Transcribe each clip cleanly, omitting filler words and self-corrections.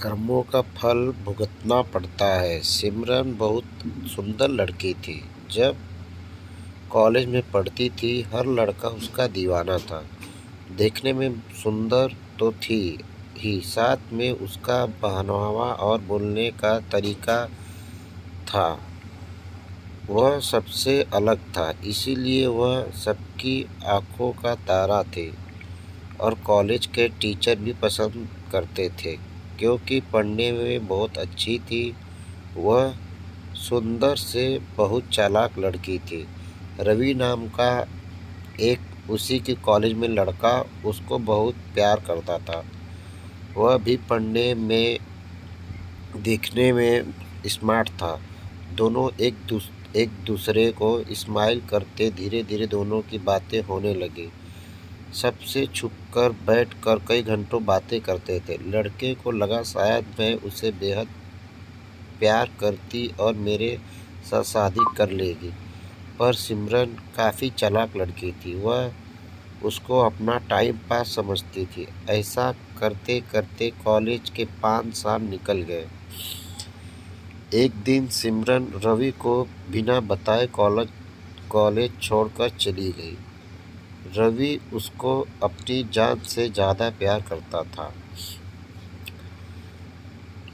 कर्मों का फल भुगतना पड़ता है। सिमरन बहुत सुंदर लड़की थी। जब कॉलेज में पढ़ती थी, हर लड़का उसका दीवाना था। देखने में सुंदर तो थी ही, साथ में उसका पहनावा और बोलने का तरीका था, वह सबसे अलग था। इसीलिए वह सबकी आंखों का तारा थी और कॉलेज के टीचर भी पसंद करते थे, क्योंकि पढ़ने में बहुत अच्छी थी। वह सुंदर से बहुत चालाक लड़की थी। रवि नाम का एक उसी के कॉलेज में लड़का उसको बहुत प्यार करता था। वह भी पढ़ने में, दिखने में स्मार्ट था। दोनों एक दूसरे को इस्माइल करते। धीरे धीरे दोनों की बातें होने लगी। सबसे छुपकर बैठकर कई घंटों बातें करते थे। लड़के को लगा शायद मैं उसे बेहद प्यार करती और मेरे साथ शादी कर लेगी। पर सिमरन काफ़ी चालाक लड़की थी। वह उसको अपना टाइम पास समझती थी। ऐसा करते करते कॉलेज के 5 साल निकल गए। एक दिन सिमरन रवि को बिना बताए कॉलेज छोड़कर चली गई। रवि उसको अपनी जान से ज़्यादा प्यार करता था।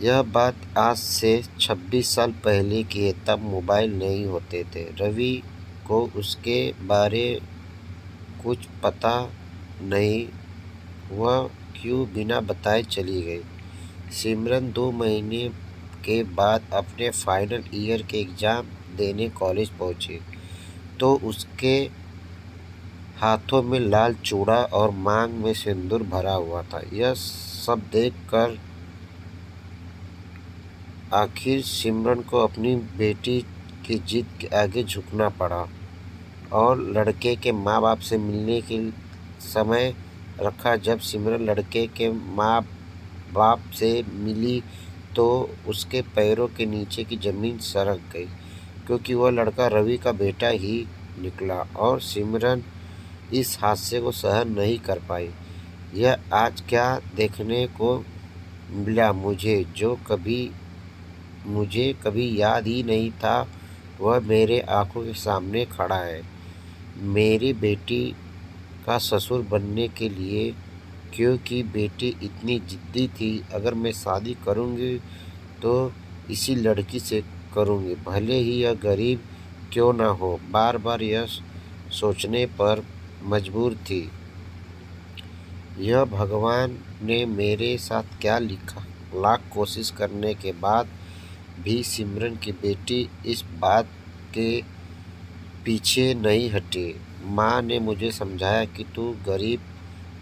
यह बात आज से 26 साल पहले की है। तब मोबाइल नहीं होते थे। रवि को उसके बारे कुछ पता नहीं, वह क्यों बिना बताए चली गई। सिमरन 2 महीने के बाद अपने फाइनल ईयर के एग्ज़ाम देने कॉलेज पहुंची, तो उसके हाथों में लाल चूड़ा और मांग में सिंदूर भरा हुआ था। यह सब देखकर आखिर सिमरन को अपनी बेटी की जिद के आगे झुकना पड़ा और लड़के के माँ बाप से मिलने के समय रखा। जब सिमरन लड़के के माँ बाप से मिली तो उसके पैरों के नीचे की ज़मीन सरक गई, क्योंकि वह लड़का रवि का बेटा ही निकला। और सिमरन इस हादसे को सहन नहीं कर पाई। यह आज क्या देखने को मिला मुझे, जो मुझे कभी याद ही नहीं था, वह मेरे आंखों के सामने खड़ा है। मेरी बेटी का ससुर बनने के लिए, क्योंकि बेटी इतनी जिद्दी थी। अगर मैं शादी करूँगी तो इसी लड़की से करूँगी, भले ही यह गरीब क्यों ना हो। बार बार यह सोचने पर मजबूर थी, यह भगवान ने मेरे साथ क्या लिखा। लाख कोशिश करने के बाद भी सिमरन की बेटी इस बात के पीछे नहीं हटी। माँ ने मुझे समझाया कि तू गरीब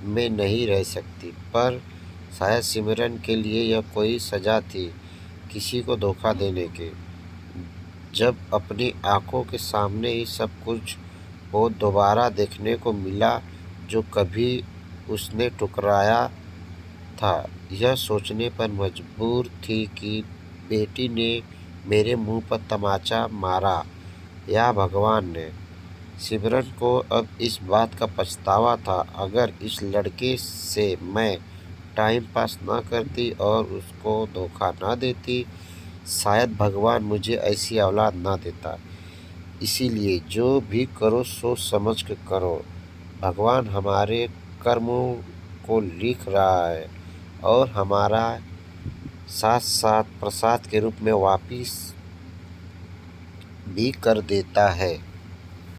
में नहीं रह सकती, पर शायद सिमरन के लिए यह कोई सज़ा थी, किसी को धोखा देने की। जब अपनी आंखों के सामने ही सब कुछ वो दोबारा देखने को मिला जो कभी उसने ठुकराया था, यह सोचने पर मजबूर थी कि बेटी ने मेरे मुंह पर तमाचा मारा या भगवान ने। सिमरन को अब इस बात का पछतावा था, अगर इस लड़के से मैं टाइम पास ना करती और उसको धोखा ना देती, शायद भगवान मुझे ऐसी औलाद ना देता। इसीलिए जो भी करो सोच समझ के करो। भगवान हमारे कर्मों को लिख रहा है और हमारा साथ साथ प्रसाद के रूप में वापिस भी कर देता है।